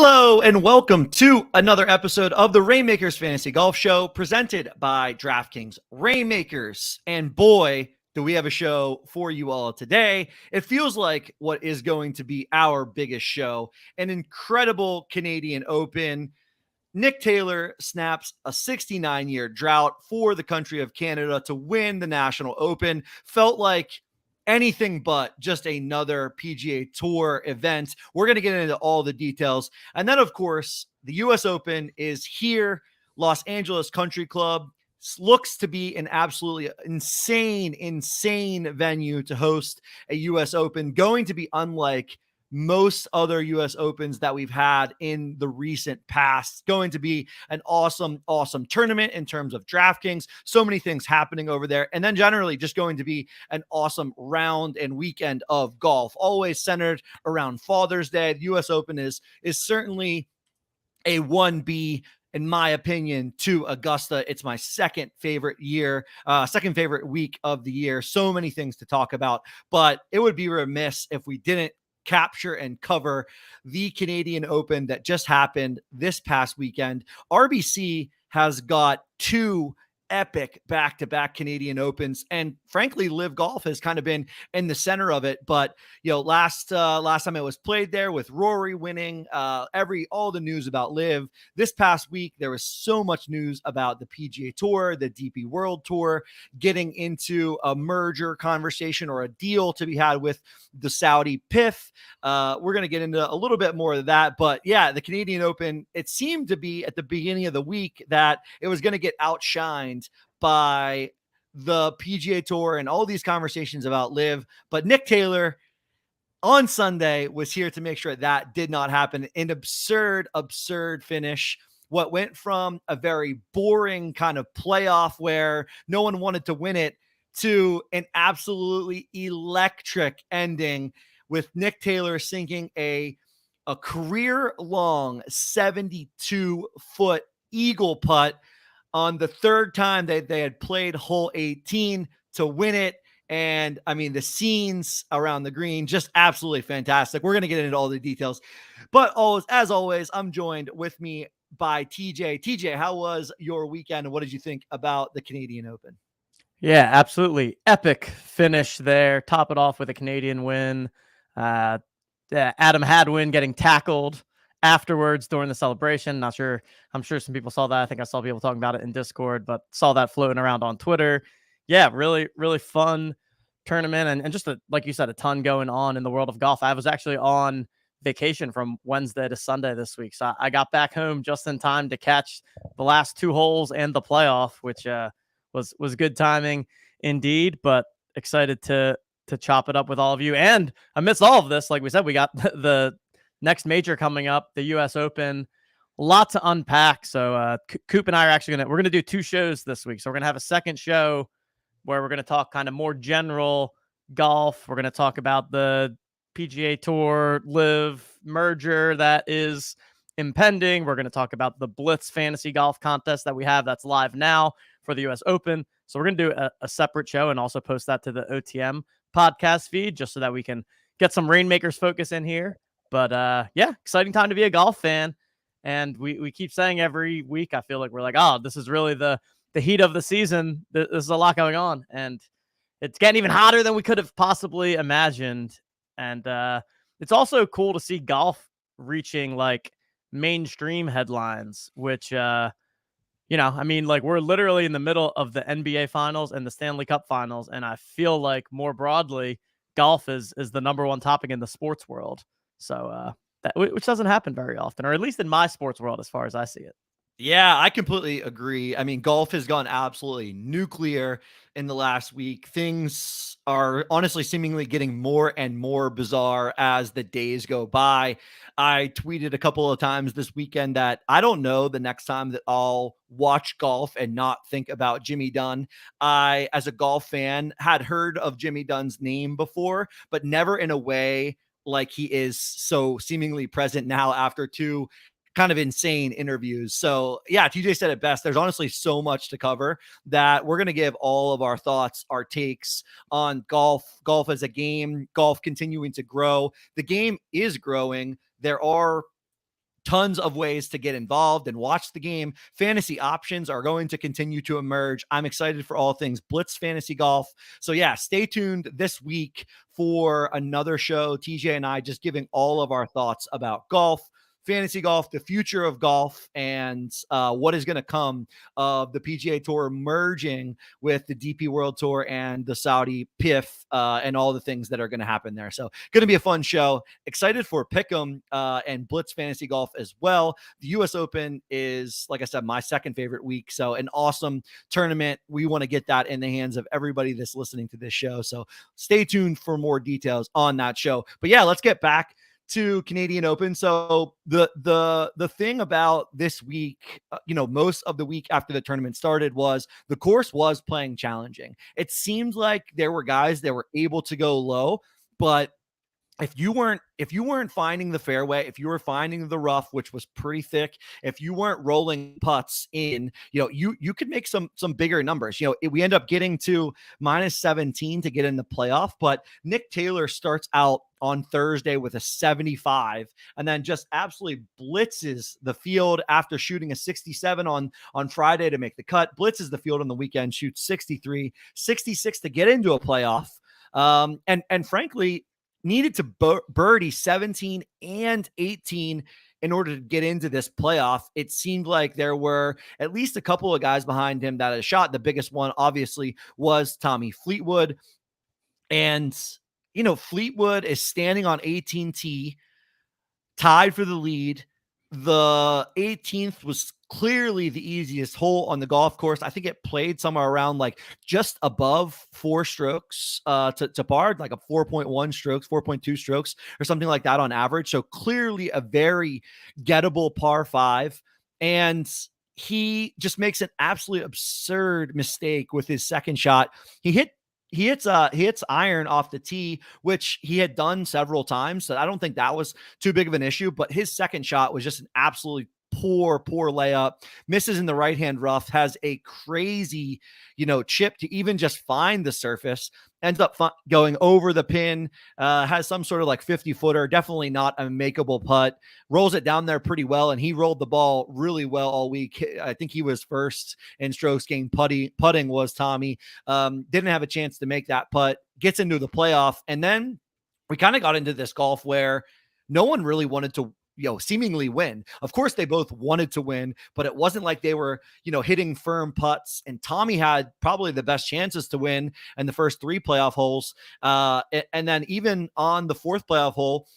Hello and welcome to another episode of the Reignmakers Fantasy Golf Show presented by DraftKings Reignmakers. And boy, do we have a show for you all today. It feels like what is going to be our biggest show, an incredible Canadian Open. Nick Taylor snaps a 69-year drought for the country of Canada to win the National Open. Felt like anything but just another PGA Tour event. We're going to get into all the details. And then, of course, the U.S. Open is here. Los Angeles Country Club looks to be an absolutely insane venue to host a U.S. Open. Going to be unlike most other U.S. Opens that we've had in the recent past. Going to be an awesome tournament in terms of DraftKings. So many things happening over there. And then generally just going to be an awesome round and weekend of golf, always centered around Father's Day. The U.S. Open is certainly a 1B in my opinion, to Augusta. It's my second favorite week of the year. So many things to talk about, but it would be remiss if we didn't capture and cover the Canadian Open that just happened this past weekend. RBC has got two epic back-to-back Canadian Opens, and frankly, LIV Golf has kind of been in the center of it. But last time it was played there with Rory winning, all the news about LIV. This past week, there was so much news about the PGA Tour, the DP World Tour, getting into a merger conversation or a deal to be had with the Saudi PIF. We're going to get into a little bit more of that, but yeah, the Canadian Open, it seemed to be at the beginning of the week that it was going to get outshined by the PGA Tour and all these conversations about LIV. But Nick Taylor on Sunday was here to make sure that did not happen. An absurd finish. What went from a very boring kind of playoff where no one wanted to win it to an absolutely electric ending with Nick Taylor sinking a career-long 72-foot eagle putt on the third time that they had played hole 18 to win it. And I mean, the scenes around the green, just absolutely fantastic. We're going to get into all the details, but as always, I'm joined with me by TJ. TJ, how was your weekend and what did you think about the Canadian Open? Yeah, absolutely. Epic finish there. Top it off with a Canadian win. Adam Hadwin getting tackled afterwards during the celebration. I'm sure some people saw that. I think I saw people talking about it in Discord, but saw that floating around on Twitter. Yeah, really fun tournament. And just like you said, a ton going on in the world of golf. I was actually on vacation from Wednesday to Sunday this week. So I got back home just in time to catch the last two holes and the playoff, which was good timing indeed, but excited to chop it up with all of you. And amidst all of this, like we said, we got the next major coming up, the U.S. Open. A lot to unpack. So Coop and I are actually we're going to do two shows this week. So we're going to have a second show where we're going to talk kind of more general golf. We're going to talk about the PGA Tour LIV merger that is impending. We're going to talk about the Blitz Fantasy Golf Contest that we have that's live now for the U.S. Open. So we're going to do a separate show and also post that to the OTM podcast feed just so that we can get some Reignmakers focus in here. But yeah, exciting time to be a golf fan. And we keep saying every week, I feel like we're like, oh, this is really the heat of the season. There's a lot going on. And it's getting even hotter than we could have possibly imagined. And it's also cool to see golf reaching like mainstream headlines, which, I mean, like we're literally in the middle of the NBA finals and the Stanley Cup finals. And I feel like more broadly, golf is the number one topic in the sports world. So which doesn't happen very often, or at least in my sports world, as far as I see it. Yeah, I completely agree. I mean, golf has gone absolutely nuclear in the last week. Things are honestly seemingly getting more and more bizarre as the days go by. I tweeted a couple of times this weekend that I don't know the next time that I'll watch golf and not think about Jimmy Dunn. I, as a golf fan, had heard of Jimmy Dunn's name before, but never in a way like he is so seemingly present now after two kind of insane interviews. So yeah, TJ said it best. There's honestly so much to cover that we're going to give all of our thoughts, our takes on golf as a game, golf continuing to grow. The game is growing. There are tons of ways to get involved and watch the game. Fantasy options are going to continue to emerge. I'm excited for all things Blitz Fantasy Golf. So yeah, stay tuned this week for another show. TJ and I just giving all of our thoughts about golf, fantasy golf, the future of golf, and what is going to come of the PGA Tour merging with the DP World Tour and the Saudi PIF and all the things that are going to happen there. So going to be a fun show. Excited for Pick'em and Blitz Fantasy Golf as well. The U.S. Open is, like I said, my second favorite week. So an awesome tournament. We want to get that in the hands of everybody that's listening to this show. So stay tuned for more details on that show. But yeah, let's get back to Canadian Open. So the thing about this week, most of the week after the tournament started was the course was playing challenging. It seemed like there were guys that were able to go low, but if you weren't finding the fairway, if you were finding the rough, which was pretty thick, if you weren't rolling putts in, you could make some bigger numbers. We end up getting to -17 to get in the playoff, but Nick Taylor starts out on Thursday with a 75 and then just absolutely blitzes the field after shooting a 67 on Friday to make the cut, blitzes the field on the weekend, shoots 63, 66 to get into a playoff. And frankly, needed to birdie 17 and 18 in order to get into this playoff. It seemed like there were at least a couple of guys behind him that had a shot. The biggest one, obviously, was Tommy Fleetwood. And, Fleetwood is standing on 18T, tied for the lead. The 18th was clearly the easiest hole on the golf course. I think it played somewhere around like just above 4 strokes to par, like a 4.1 strokes, 4.2 strokes or something like that on average. So clearly a very gettable par 5. And he just makes an absolutely absurd mistake with his second shot. He hits iron off the tee, which he had done several times. So I don't think that was too big of an issue, but his second shot was just an absolutely poor layup, misses in the right-hand rough, has a crazy, chip to even just find the surface, ends up going over the pin, has some sort of like 50-footer, definitely not a makeable putt, rolls it down there pretty well, and he rolled the ball really well all week. I think he was first in strokes gained putting was Tommy. Didn't have a chance to make that putt, gets into the playoff, and then we kind of got into this golf where no one really wanted to seemingly win. Of course, they both wanted to win, but it wasn't like they were, hitting firm putts. And Tommy had probably the best chances to win in the first 3 playoff holes. And then even on the 4th playoff hole,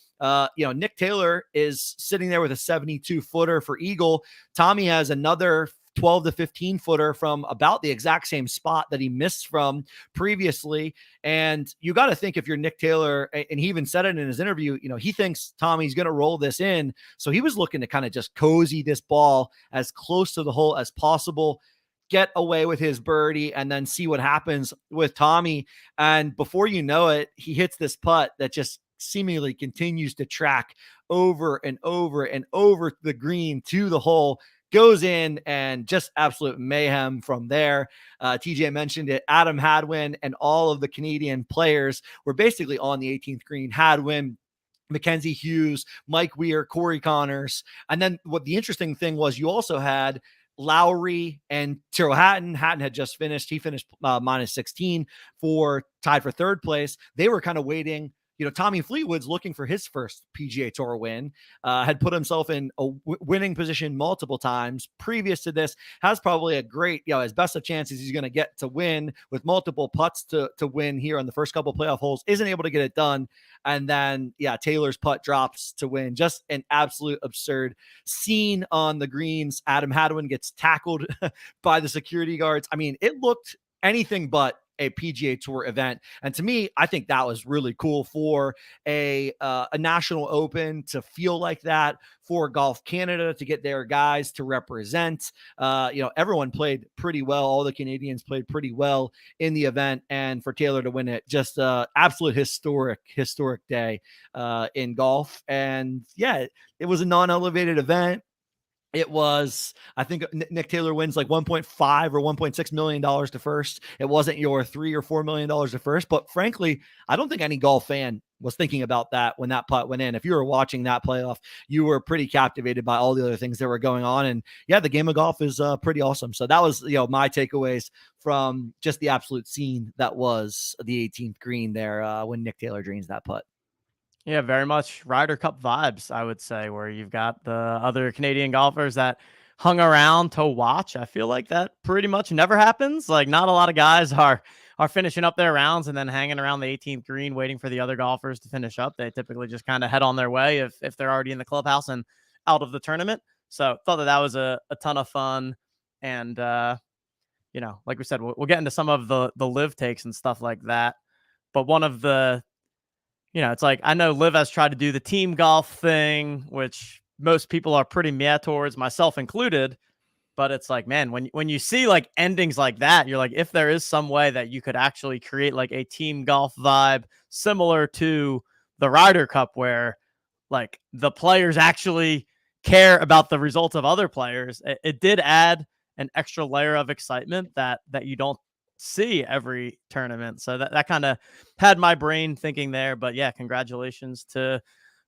Nick Taylor is sitting there with a 72-footer for eagle. Tommy has another 12 to 15 footer from about the exact same spot that he missed from previously. And you got to think, if you're Nick Taylor, and he even said it in his interview, he thinks Tommy's going to roll this in. So he was looking to kind of just cozy this ball as close to the hole as possible, get away with his birdie, and then see what happens with Tommy. And before you know it, he hits this putt that just seemingly continues to track over and over and over the green to the hole, goes in, and just absolute mayhem from there. TJ mentioned it. Adam Hadwin and all of the Canadian players were basically on the 18th green. Hadwin, Mackenzie Hughes, Mike Weir, Corey Connors. And then what the interesting thing was, you also had Lowry and Tyrrell Hatton. Hatton had just finished. He finished -16 tied for 3rd place. They were kind of waiting. Tommy Fleetwood's looking for his first PGA Tour win, had put himself in a winning position multiple times previous to this, has probably a great, as best of chances he's going to get to win with multiple putts to win here on the first couple playoff holes, isn't able to get it done. And then, Taylor's putt drops to win. Just an absolute absurd scene on the greens. Adam Hadwin gets tackled by the security guards. I mean, it looked anything but a PGA Tour event. And to me, I think that was really cool for a national open to feel like that, for Golf Canada to get their guys to represent. Everyone played pretty well. All the Canadians played pretty well in the event, and for Taylor to win it, just absolute historic day in golf. And yeah, it was a non-elevated event. It was, I think Nick Taylor wins like $1.5 or $1.6 million to first. It wasn't your $3 or $4 million to first, but frankly, I don't think any golf fan was thinking about that when that putt went in. If you were watching that playoff, you were pretty captivated by all the other things that were going on. And yeah, the game of golf is pretty awesome. So that was, my takeaways from just the absolute scene that was the 18th green there when Nick Taylor drains that putt. Yeah, very much Ryder Cup vibes, I would say, where you've got the other Canadian golfers that hung around to watch. I feel like that pretty much never happens. Like, not a lot of guys are finishing up their rounds and then hanging around the 18th green waiting for the other golfers to finish up. They typically just kind of head on their way if they're already in the clubhouse and out of the tournament. So thought that was a ton of fun. And like we said, we'll get into some of the LIV takes and stuff like that. But one of the it's like, I know LIV has tried to do the team golf thing, which most people are pretty meh towards, myself included. But it's like, man, when you see like endings like that, you're like, if there is some way that you could actually create like a team golf vibe similar to the Ryder Cup, where like the players actually care about the results of other players, it did add an extra layer of excitement that you don't see every tournament. So that kind of had my brain thinking there. But yeah, congratulations to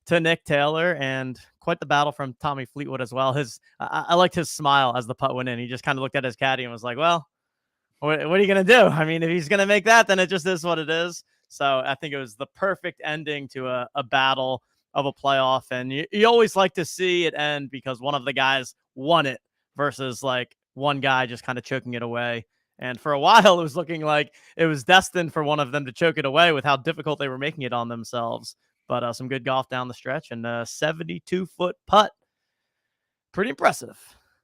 Nick Taylor, and quite the battle from Tommy Fleetwood as well. I liked his smile as the putt went in. He just kind of looked at his caddy and was like, well, what are you going to do? I mean, if he's going to make that, then it just is what it is. So I think it was the perfect ending to a battle of a playoff. And you always like to see it end because one of the guys won it versus like one guy just kind of choking it away. And for a while, it was looking like it was destined for one of them to choke it away with how difficult they were making it on themselves. But some good golf down the stretch, and a 72-foot putt. Pretty impressive.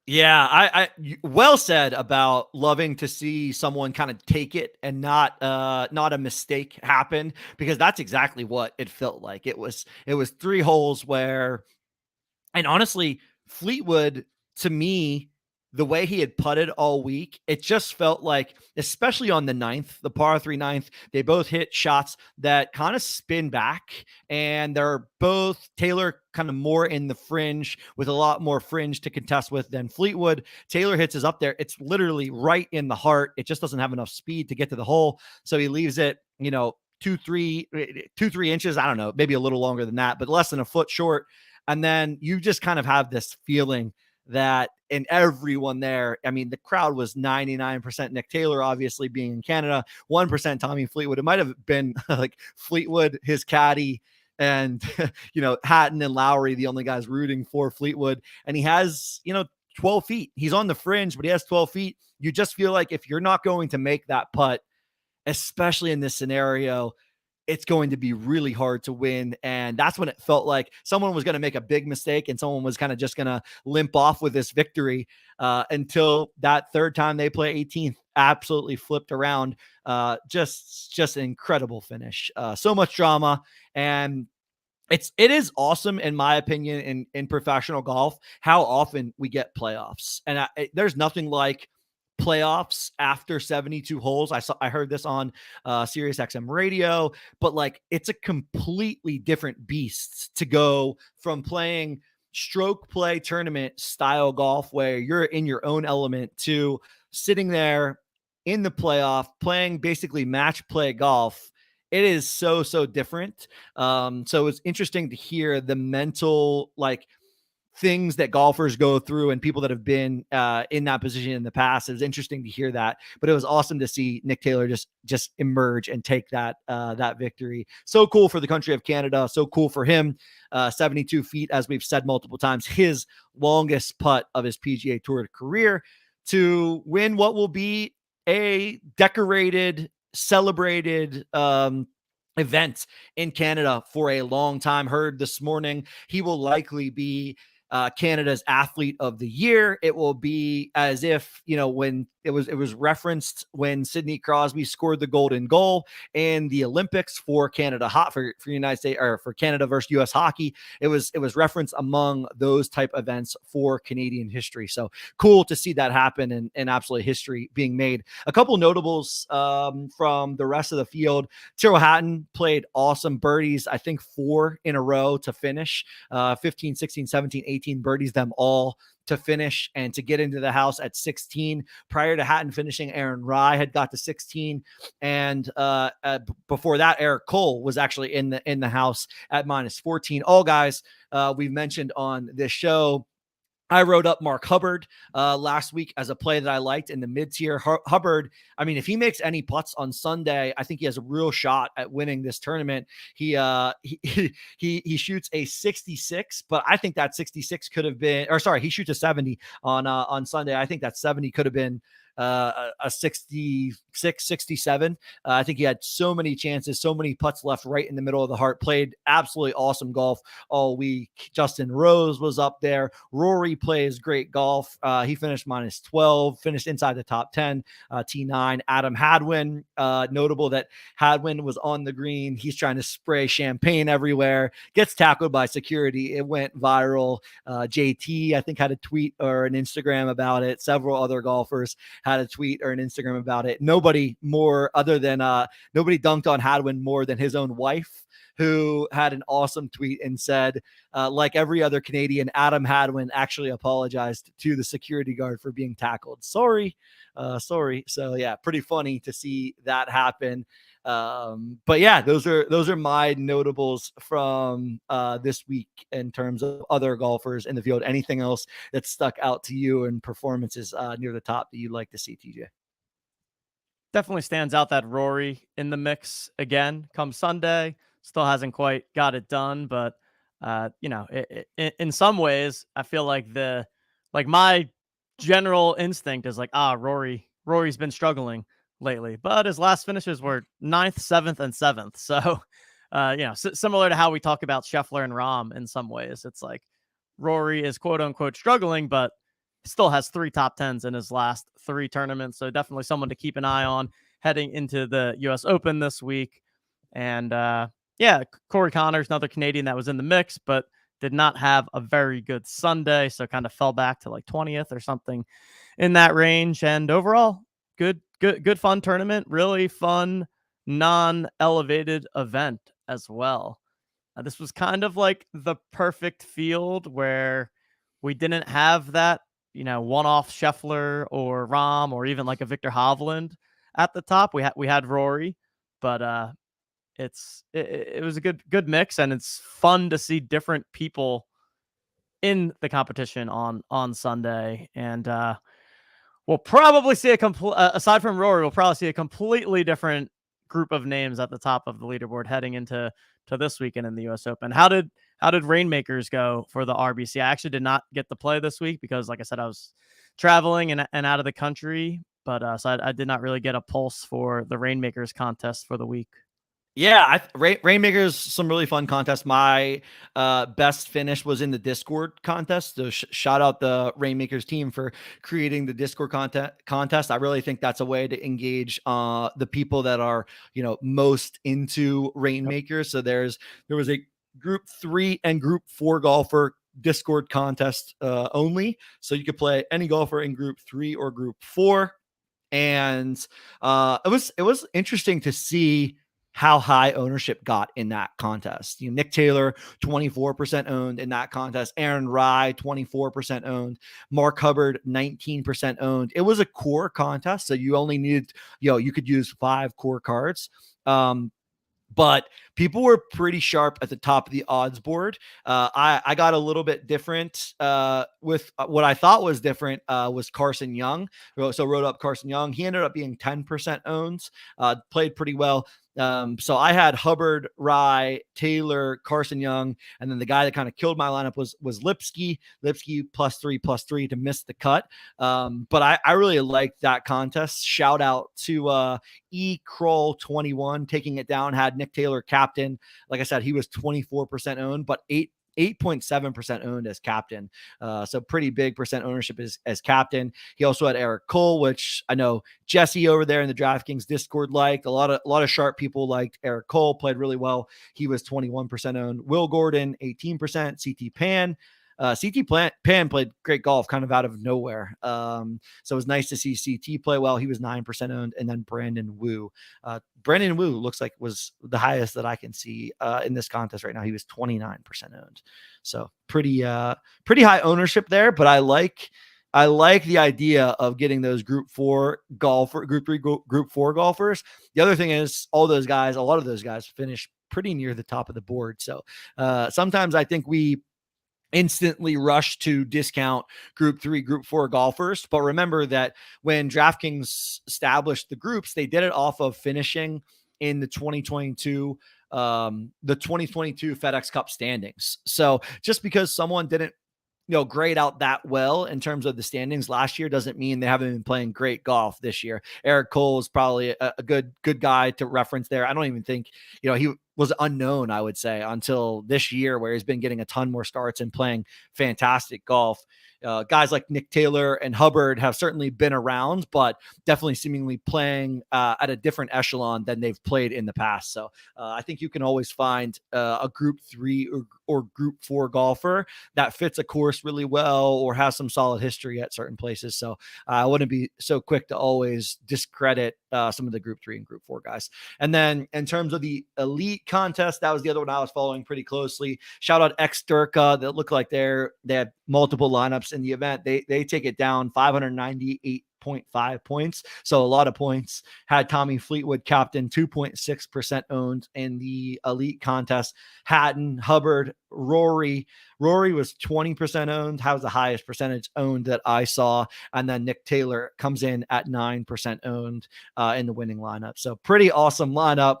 Yeah, I well said about loving to see someone kind of take it and not a mistake happen, because that's exactly what it felt like. It was 3 holes where, and honestly, Fleetwood, to me, the way he had putted all week, it just felt like, especially on the ninth, the par 3 ninth, they both hit shots that kind of spin back, and they're both Taylor kind of more in the fringe with a lot more fringe to contest with than Fleetwood. Taylor hits his up there. It's literally right in the heart. It just doesn't have enough speed to get to the hole. So he leaves it, 2-3 inches. I don't know, maybe a little longer than that, but less than a foot short. And then you just kind of have this feeling that, and everyone there, I mean, the crowd was 99% Nick Taylor, obviously being in Canada, 1% Tommy Fleetwood. It might have been like Fleetwood, his caddy, and, Hatton and Lowry, the only guys rooting for Fleetwood. And he has, 12 feet. He's on the fringe, but he has 12 feet. You just feel like if you're not going to make that putt, especially in this scenario, it's going to be really hard to win. And that's when it felt like someone was going to make a big mistake and someone was kind of just going to limp off with this victory until that third time they play 18th absolutely flipped around. Just an incredible finish. So much drama. And it is awesome, in my opinion, in professional golf, how often we get playoffs. And there's nothing like playoffs after 72 holes. I heard this on Sirius XM radio, but like, it's a completely different beast to go from playing stroke play tournament style golf where you're in your own element to sitting there in the playoff playing basically match play golf. It is so different. So it's interesting to hear the mental things that golfers go through and people that have been in that position in the past. It was interesting to hear that, but it was awesome to see Nick Taylor just emerge and take that victory. So cool for the country of Canada. So cool for him. 72 feet, as we've said multiple times, his longest putt of his PGA Tour career to win what will be a decorated, celebrated event in Canada for a long time. Heard this morning he will likely be Canada's Athlete of the Year. It will be as if, when it was referenced when Sidney Crosby scored the golden goal in the Olympics for Canada for United States, or for Canada versus US hockey. It was referenced among those type events for Canadian history. So cool to see that happen, and absolutely history being made. A couple notables from the rest of the field. Tyrrell Hatton played awesome birdies, I think 4 in a row to finish, 15, 16, 17, 18, 18, birdies them all to finish and to get into the house at 16. Prior to Hatton finishing, Aaron Rye had got to 16, and before that, Eric Cole was actually in the house at -14. All guys we've mentioned on this show. I wrote up Mark Hubbard last week as a play that I liked in the mid-tier. Hubbard, I mean, if he makes any putts on Sunday, I think he has a real shot at winning this tournament. He shoots a 66, but I think that 66 could have been, or sorry, he shoots a 70 on Sunday. I think that 70 could have been a 66, 67. I think he had so many chances, so many putts left right in the middle of the heart, played absolutely awesome golf all week. Justin Rose was up there. Rory plays great golf. He finished -12, finished inside the top 10, T9. Adam Hadwin, notable that Hadwin was on the green. He's trying to spray champagne everywhere, gets tackled by security. It went viral. JT, I think, had a tweet or an Instagram about it. Several other golfers had a tweet or an Instagram about it. Nobody dunked on Hadwin more than his own wife, who had an awesome tweet and said, like every other Canadian, Adam Hadwin actually apologized to the security guard for being tackled. Sorry. So yeah, pretty funny to see that happen. But yeah, those are my notables from this week in terms of other golfers in the field. Anything else that stuck out to you and performances near the top that you'd like to see, TJ? Definitely stands out that Rory in the mix again come Sunday. Still hasn't quite got it done, but in some ways, I feel like my general instinct is like, Rory's been struggling lately, but his last finishes were 9th, 7th, and 7th. So, similar to how we talk about Scheffler and Rahm in some ways, it's like Rory is quote unquote struggling, but still has 3 top 10s in his last 3 tournaments. So definitely someone to keep an eye on heading into the US Open this week. And Corey Connors, another Canadian that was in the mix, but did not have a very good Sunday. So kind of fell back to like 20th or something in that range. And overall, good fun tournament, really fun, non-elevated event as well. This was kind of like the perfect field where we didn't have that, one-off Scheffler or Rahm or even like a Victor Hovland at the top. We had Rory, but it was a good mix, and it's fun to see different people in the competition on Sunday. And we'll probably see aside from Rory, we'll probably see a completely different group of names at the top of the leaderboard heading into this weekend in the US Open. How did Reignmakers go for the RBC? I actually did not get to play this week because, like I said, I was traveling and out of the country, but so I did not really get a pulse for the Reignmakers contest for the week. Yeah, Reignmakers, some really fun contests. My best finish was in the Discord contest. So shout out the Reignmakers team for creating the Discord contest. I really think that's a way to engage the people that are most into Reignmakers. So there was a Group 3 and Group 4 golfer Discord contest only. So you could play any golfer in Group 3 or Group 4, and it was interesting to see how high ownership got in that contest. Nick Taylor, 24% owned in that contest. Aaron Rye, 24% owned. Mark Hubbard, 19% owned. It was a core contest, so you only needed, you could use 5 core cards. But people were pretty sharp at the top of the odds board. I got a little bit different with what I thought was different was Carson Young. So wrote up Carson Young. He ended up being 10% owned, played pretty well. So I had Hubbard, Rye, Taylor, Carson Young, and then the guy that kind of killed my lineup was Lipsky +3 to miss the cut. But I really liked that contest. Shout out to Kroll 21 taking it down, had Nick Taylor captain. Like I said, he was 24% owned, but 8.7% owned as captain. So pretty big percent ownership as captain. He also had Eric Cole, which I know Jesse over there in the DraftKings Discord liked. A lot of sharp people liked Eric Cole, played really well. He was 21% owned. Will Gordon, 18%. CT Pan, Pan played great golf kind of out of nowhere. So it was nice to see CT play well. He was 9% owned. And then Brandon Wu. Brandon Wu looks like was the highest that I can see in this contest right now. He was 29% owned. So pretty high ownership there, but I like the idea of getting those group 4 golfer, group 3, group 4 golfers. The other thing is a lot of those guys finish pretty near the top of the board. So sometimes I think we instantly rush to discount group 3, group 4 golfers. But remember that when DraftKings established the groups, they did it off of finishing in the 2022 FedEx Cup standings. So just because someone didn't grade out that well in terms of the standings last year doesn't mean they haven't been playing great golf this year. Eric Cole is probably a good guy to reference there. I don't even think, he was unknown, I would say, until this year, where he's been getting a ton more starts and playing fantastic golf. Guys like Nick Taylor and Hubbard have certainly been around, but definitely seemingly playing at a different echelon than they've played in the past. So I think you can always find a group 3 or group 4 golfer that fits a course really well or has some solid history at certain places. So I wouldn't be so quick to always discredit some of the group 3 and group 4 guys. And then in terms of the elite contest, that was the other one I was following pretty closely. Shout out Xterca, that look like they had multiple lineups in the event. They take it down 598.5 points. So a lot of points. Had Tommy Fleetwood captain, 2.6% owned in the elite contest. Hatton, Hubbard, Rory was 20% owned. That was the highest percentage owned that I saw. And then Nick Taylor comes in at 9% owned in the winning lineup. So pretty awesome lineup.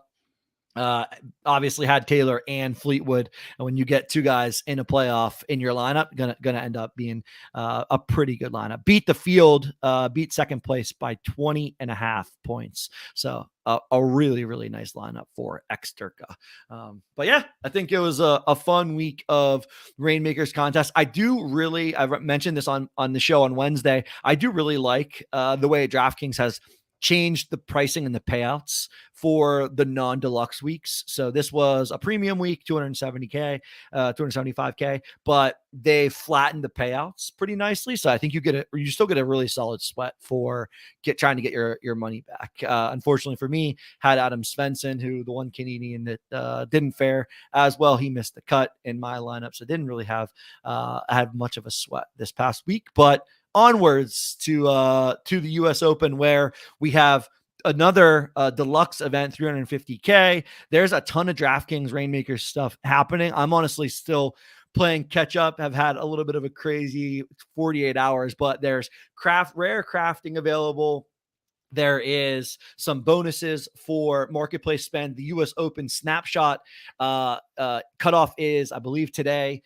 Obviously had Taylor and Fleetwood, and when you get 2 guys in a playoff in your lineup, gonna end up being a pretty good lineup. Beat the field, beat second place by 20.5 points. So a really, really nice lineup for Xterca. But yeah, I think it was a fun week of Reignmakers contest. I've mentioned this on the show on Wednesday. I do really like the way DraftKings has changed the pricing and the payouts for the non-deluxe weeks. So this was a premium week, 275K, but they flattened the payouts pretty nicely. So I think you still get a really solid sweat for trying to get your money back. Unfortunately for me, had Adam Svensson, who the one Canadian that didn't fare as well. He missed the cut in my lineup. So didn't really have much of a sweat this past week, but onwards to the US Open, where we have another deluxe event, 350K. There's a ton of DraftKings Reignmakers stuff happening. I'm honestly still playing catch up. Have had a little bit of a crazy 48 hours, but there's rare crafting available. There is some bonuses for marketplace spend. The US Open snapshot cutoff is, I believe, today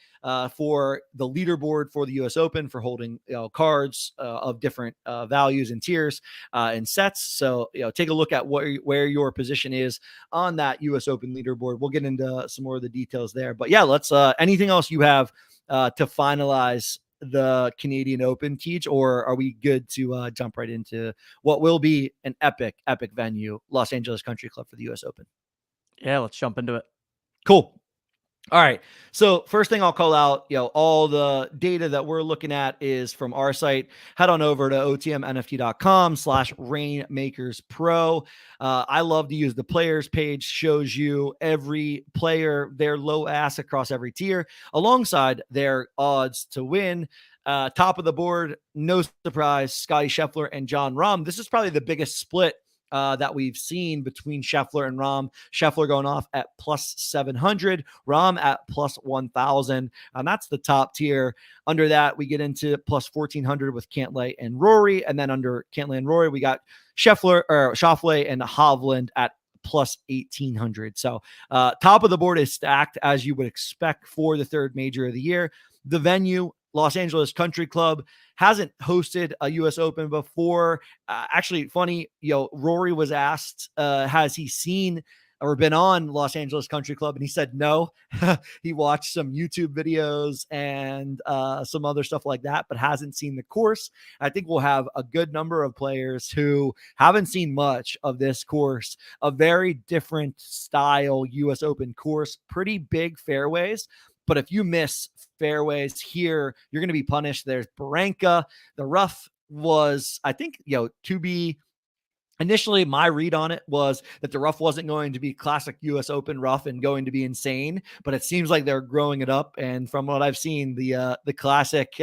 for the leaderboard for the US Open for holding cards of different values and tiers and sets. So take a look at where your position is on that US Open leaderboard. We'll get into some more of the details there. But yeah, let's anything else you have to finalize the Canadian Open, Teach, or are we good to jump right into what will be an epic venue, Los Angeles Country Club, for the US Open? Yeah, let's jump into it. Cool. All right. So first thing I'll call out, all the data that we're looking at is from our site. Head on over to otmnft.com/Reignmakers Pro. I love to use the players page, shows you every player, their low ass across every tier, alongside their odds to win. Top of the board, no surprise, Scotty Scheffler and Jon Rahm. This is probably the biggest split that we've seen between Scheffler and Rahm. Scheffler going off at plus 700, Rahm at plus 1,000. And that's the top tier. Under that, we get into plus 1,400 with Cantlay and Rory. And then under Cantlay and Rory, we got Schauffele and Hovland at plus 1,800. So top of the board is stacked, as you would expect for the third major of the year. The venue, Los Angeles Country Club, hasn't hosted a US Open before. Actually, funny, Rory was asked, has he seen or been on Los Angeles Country Club? And he said no. He watched some YouTube videos and some other stuff like that, but hasn't seen the course. I think we'll have a good number of players who haven't seen much of this course. A very different style US Open course, pretty big fairways, But if you miss fairways here, you're going to be punished. There's Barranca. The rough was, I think, to be initially, my read on it was that the rough wasn't going to be classic US Open rough and going to be insane, but it seems like they're growing it up. And from what I've seen, the classic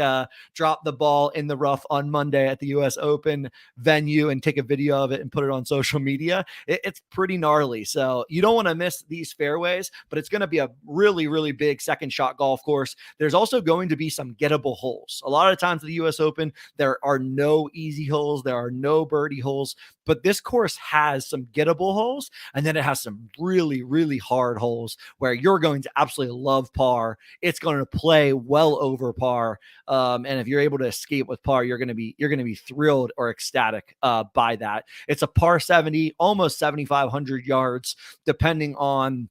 drop the ball in the rough on Monday at the US Open venue and take a video of it and put it on social media, it's pretty gnarly. So you don't want to miss these fairways, but it's going to be a really, really big second shot golf course. There's also going to be some gettable holes. A lot of times at the US Open, there are no easy holes. There are no birdie holes. But this course has some gettable holes, and then it has some really, really hard holes where you're going to absolutely love par. It's going to play well over par, and if you're able to escape with par, you're going to be thrilled or ecstatic by that. It's a par 70, almost 7,500 yards, depending on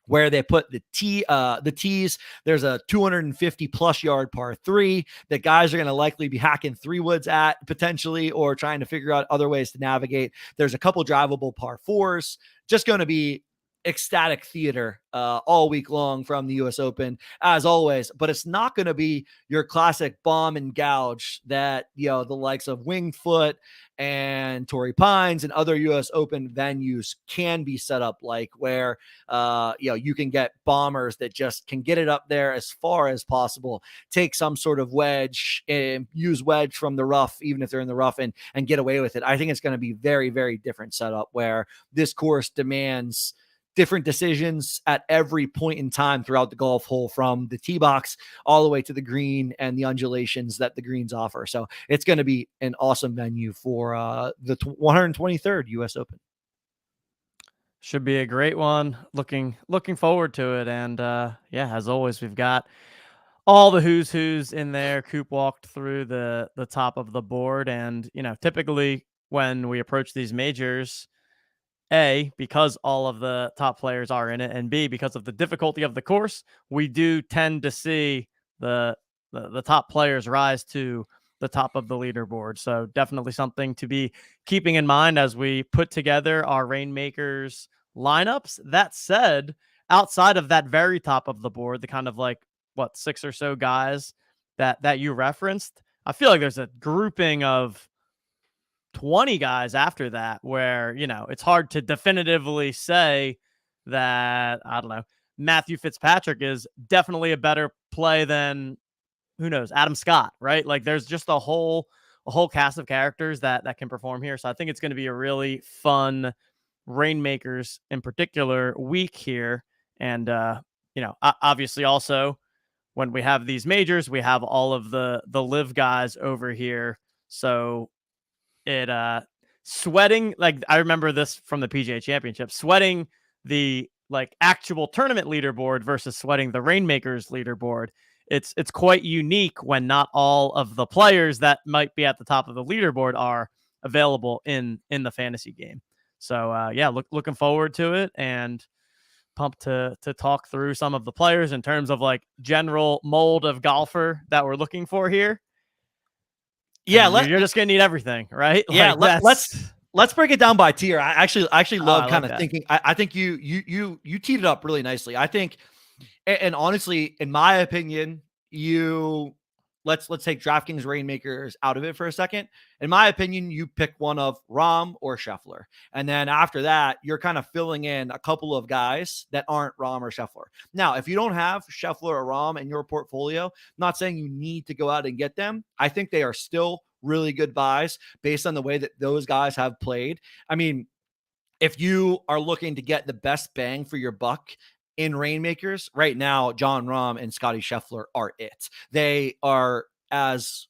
where they put the tees. There's a 250 plus yard par 3 that guys are going to likely be hacking 3-woods at potentially, or trying to figure out other ways to navigate. There's a couple drivable par 4s. Just going to be ecstatic theater all week long from the US Open, as always. But it's not going to be your classic bomb and gouge that the likes of Winged Foot and Torrey Pines and other US Open venues can be set up like, where you can get bombers that just can get it up there as far as possible, take some sort of wedge and use wedge from the rough, even if they're in the rough, and get away with it. I think it's going to be very, very different setup, where this course demands different decisions at every point in time throughout the golf hole, from the tee box all the way to the green and the undulations that the greens offer. So it's going to be an awesome venue for the 123rd US Open. Should be a great one. Looking forward to it. And as always, we've got all the who's in there. Coop walked through the top of the board, and typically when we approach these majors, A, because all of the top players are in it, and B, because of the difficulty of the course, we do tend to see the top players rise to the top of the leaderboard. So definitely something to be keeping in mind as we put together our Reignmakers lineups. That said, outside of that very top of the board, the kind of 6 or so guys that you referenced, I feel like there's a grouping of 20 guys after that where, it's hard to definitively say that, I don't know, Matthew Fitzpatrick is definitely a better play than, who knows, Adam Scott, right? Like, there's just a whole cast of characters that can perform here. So I think it's going to be a really fun Reignmakers in particular week here. And, obviously also when we have these majors, we have all of the LIV guys over here. So it sweating, like, I remember this from the PGA Championship, sweating the actual tournament leaderboard versus sweating the Reignmakers leaderboard. It's quite unique when not all of the players that might be at the top of the leaderboard are available in the fantasy game. So looking forward to it, and pumped to talk through some of the players in terms of general mold of golfer that we're looking for here. Yeah, you're just gonna need everything, right? Yeah, let's break it down by tier. I actually love kind of thinking. I think you teed it up really nicely. I think, and honestly, in my opinion, let's take DraftKings Reignmakers out of it for a second. In my opinion, you pick one of Rahm or Scheffler, and then after that, you're kind of filling in a couple of guys that aren't Rahm or Scheffler. Now, if you don't have Scheffler or Rahm in your portfolio, I'm not saying you need to go out and get them. I think they are still really good buys based on the way that those guys have played. I mean, if you are looking to get the best bang for your buck in Reignmakers right now, Jon Rahm and Scottie Scheffler are it. They are as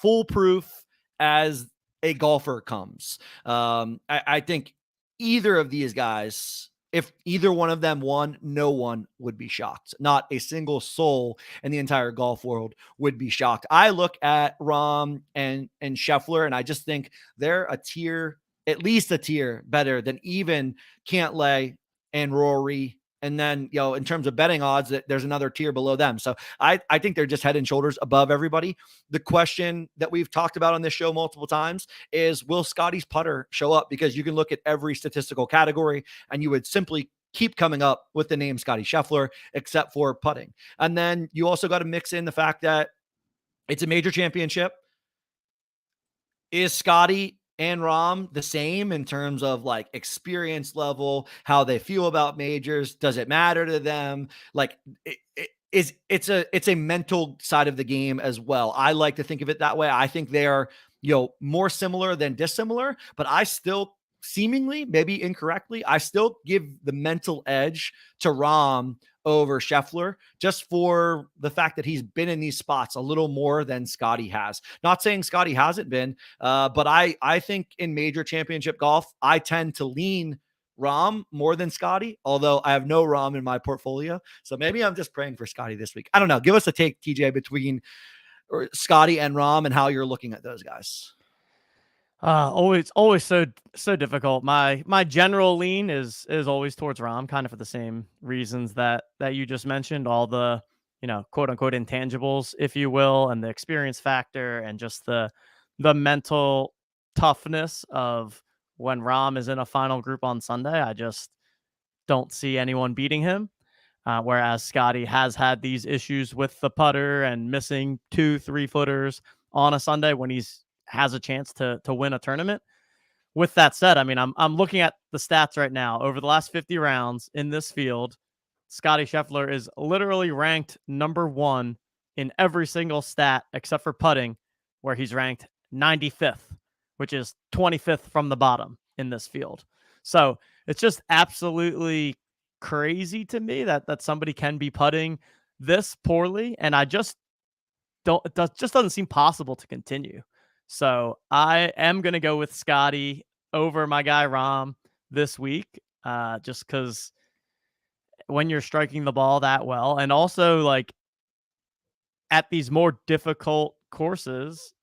foolproof as a golfer comes. I think either of these guys, if either one of them won, no one would be shocked. Not a single soul in the entire golf world would be shocked. I look at Rahm and Scheffler, and I just think they're a tier, at least a tier better than even Cantlay and Rory. And then, in terms of betting odds, there's another tier below them. So I think they're just head and shoulders above everybody. The question that we've talked about on this show multiple times is, will Scottie's putter show up? Because you can look at every statistical category and you would simply keep coming up with the name Scotty Scheffler, except for putting. And then you also got to mix in the fact that it's a major championship. Is Scotty and Rahm the same in terms of like experience level, how they feel about majors? Does it matter to them? Like it's a mental side of the game as well. I like to think of it that way. I think they are, more similar than dissimilar, but I still seemingly, maybe incorrectly, I still give the mental edge to Rahm over Scheffler, just for the fact that he's been in these spots a little more than Scotty has. Not saying Scotty hasn't been, but I think in major championship golf, I tend to lean Rahm more than Scotty, although I have no Rahm in my portfolio. So maybe I'm just praying for Scotty this week. I don't know. Give us a take, TJ, between Scotty and Rahm and how you're looking at those guys. Always so difficult. My general lean is always towards Rahm, kind of for the same reasons that you just mentioned. All the quote unquote intangibles, if you will, and the experience factor, and just the mental toughness of when Rahm is in a final group on Sunday. I just don't see anyone beating him. Whereas Scotty has had these issues with the putter and missing 2-3 footers on a Sunday when he's has a chance to win a tournament. With that said, I mean, I'm looking at the stats right now. Over the last 50 rounds in this field, Scotty Scheffler is literally ranked number 1 in every single stat except for putting, where he's ranked 95th, which is 25th from the bottom in this field. So it's just absolutely crazy to me that somebody can be putting this poorly, and I just don't. It just doesn't seem possible to continue. So I am going to go with Scotty over my guy Rahm this week, just because when you're striking the ball that well, and also like at these more difficult courses,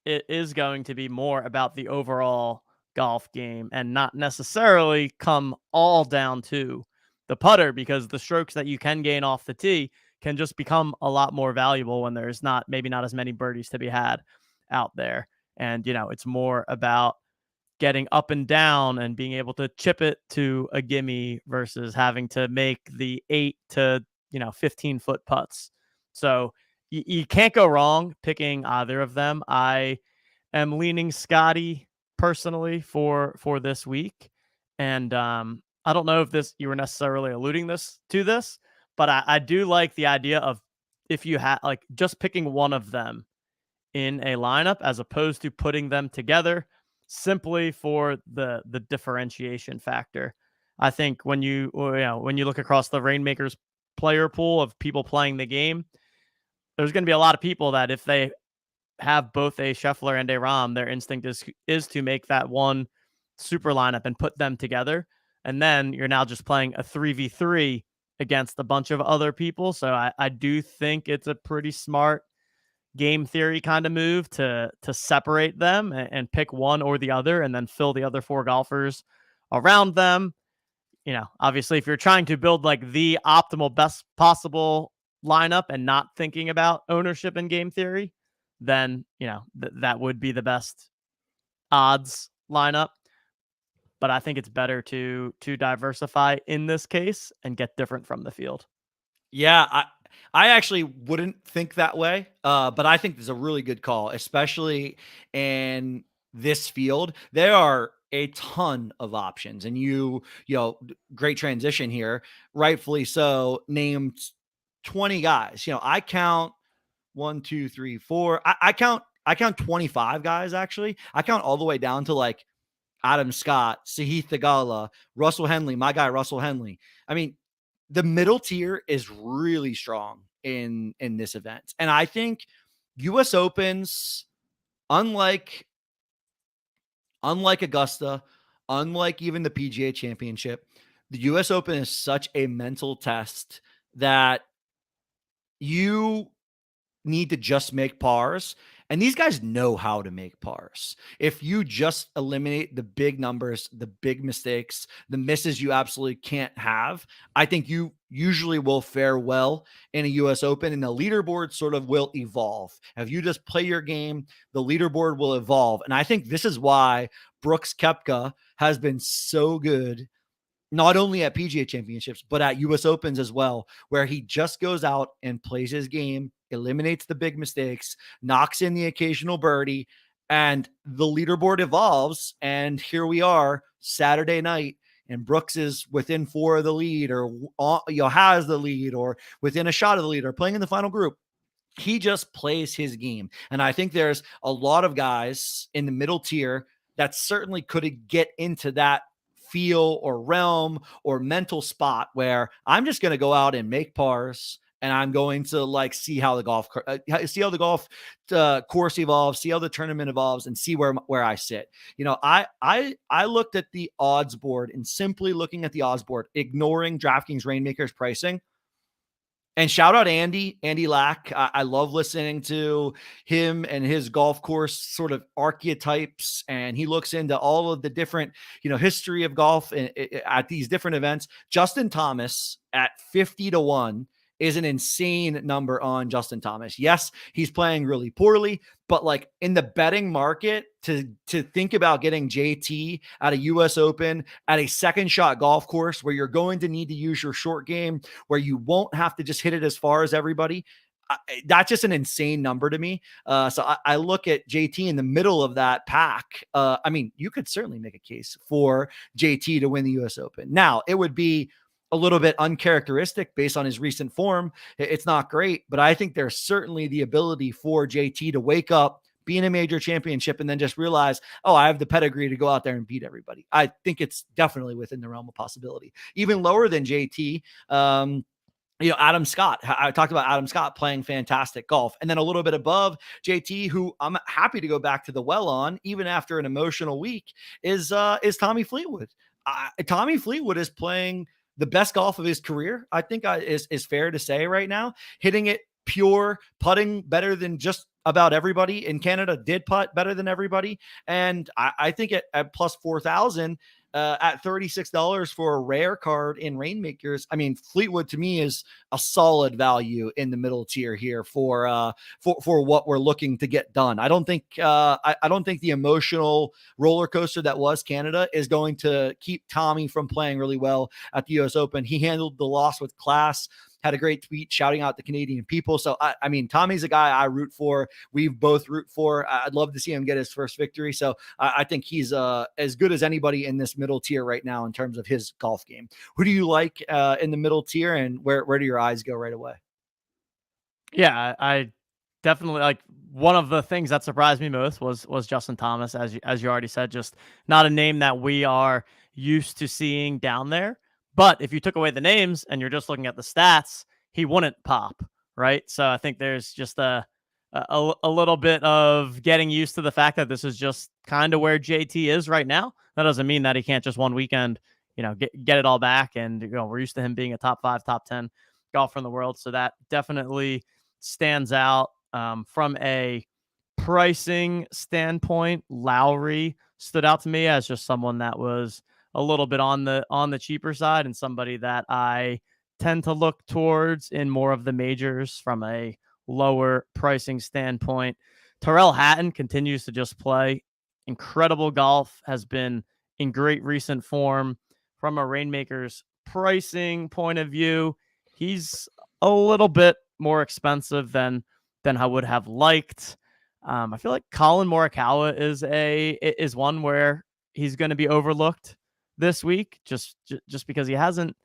it is going to be more about the overall golf game and not necessarily come all down to the putter, because the strokes that you can gain off the tee can just become a lot more valuable when there's maybe not as many birdies to be had out there. And, it's more about getting up and down and being able to chip it to a gimme versus having to make the 8 to, 15-foot putts. So you can't go wrong picking either of them. I am leaning Scotty personally for this week. And I don't know if you were necessarily alluding to this, but I do like the idea of, if you had like just picking one of them in a lineup as opposed to putting them together, simply for the differentiation factor. I think when you look across the Reignmakers player pool of people playing the game, there's going to be a lot of people that if they have both a Scheffler and a Rahm, their instinct is to make that one super lineup and put them together. And then you're now just playing a 3v3 against a bunch of other people. So I do think it's a pretty smart game theory kind of move to separate them and pick one or the other, and then fill the other 4 golfers around them. Obviously, if you're trying to build like the optimal best possible lineup and not thinking about ownership and game theory, then that would be the best odds lineup. But I think it's better to diversify in this case and get different from the field. Yeah, I actually wouldn't think that way, but I think this is a really good call, especially in this field. There are a ton of options, and great transition here, rightfully so. Named 20 guys. I count 1, 2, 3, 4. I count 25 guys actually. I count all the way down to like Adam Scott, Sahith Theegala, Russell Henley, my guy Russell Henley. I mean, the middle tier is really strong in this event. And I think US Opens, unlike Augusta, unlike even the PGA Championship, the US Open is such a mental test that you need to just make pars. And these guys know how to make pars. If you just eliminate the big numbers, the big mistakes, the misses you absolutely can't have, I think you usually will fare well in a US Open, and the leaderboard sort of will evolve. If you just play your game, the leaderboard will evolve. And I think this is why Brooks Koepka has been so good not only at PGA championships, but at US Opens as well, where he just goes out and plays his game, eliminates the big mistakes, knocks in the occasional birdie, and the leaderboard evolves. And here we are Saturday night, and Brooks is within 4 of the lead, or has the lead, or within a shot of the lead, or playing in the final group. He just plays his game. And I think there's a lot of guys in the middle tier that certainly could get into that feel or realm or mental spot where I'm just going to go out and make pars, and I'm going to like see how the golf course evolves, see how the tournament evolves, and see where I sit. I looked at the odds board, and simply looking at the odds board, ignoring DraftKings Reignmakers pricing. And shout out Andy LACC. I love listening to him and his golf course sort of archetypes. And he looks into all of the different, history of golf at these different events. Justin Thomas at 50-1 is an insane number on Justin Thomas. Yes, he's playing really poorly, but like in the betting market, to think about getting JT at a US Open at a second shot golf course where you're going to need to use your short game, where you won't have to just hit it as far as everybody, that's just an insane number to me. So I look at JT in the middle of that pack. I mean, you could certainly make a case for JT to win the US Open. Now, it would be a little bit uncharacteristic based on his recent form. It's not great, but I think there's certainly the ability for JT to wake up, be in a major championship, and then just realize, oh, I have the pedigree to go out there and beat everybody. I think it's definitely within the realm of possibility. Even lower than JT, Adam Scott. I talked about Adam Scott playing fantastic golf. And then a little bit above JT, who I'm happy to go back to the well on, even after an emotional week, is Tommy Fleetwood. Tommy Fleetwood is playing the best golf of his career, I think is fair to say right now. Hitting it pure, putting better than just about everybody in Canada, did putt better than everybody. And I think at plus 4,000, at $36 for a rare card in Reignmakers, I mean, Fleetwood to me is a solid value in the middle tier here for what we're looking to get done. I don't think the emotional roller coaster that was Canada is going to keep Tommy from playing really well at the US Open. He handled the loss with class. Had a great tweet shouting out the Canadian people. So, I mean, Tommy's a guy I root for. We've both root for. I'd love to see him get his first victory. So I think he's as good as anybody in this middle tier right now in terms of his golf game. Who do you like in the middle tier, and where do your eyes go right away? Yeah, I definitely like, one of the things that surprised me most was Justin Thomas, as you already said, just not a name that we are used to seeing down there. But if you took away the names and you're just looking at the stats, he wouldn't pop, right? So I think there's just a little bit of getting used to the fact that this is just kind of where JT is right now. That doesn't mean that he can't just one weekend, get it all back. And we're used to him being a top 5, top 10 golfer in the world. So that definitely stands out. From a pricing standpoint, Lowry stood out to me as just someone that was a little bit on the cheaper side, and somebody that I tend to look towards in more of the majors from a lower pricing standpoint. Tyrrell Hatton continues to just play incredible golf, has been in great recent form. From a Reignmakers pricing point of view, he's a little bit more expensive than I would have liked. I feel like Colin Morikawa is one where he's going to be overlooked this week, just because he hasn't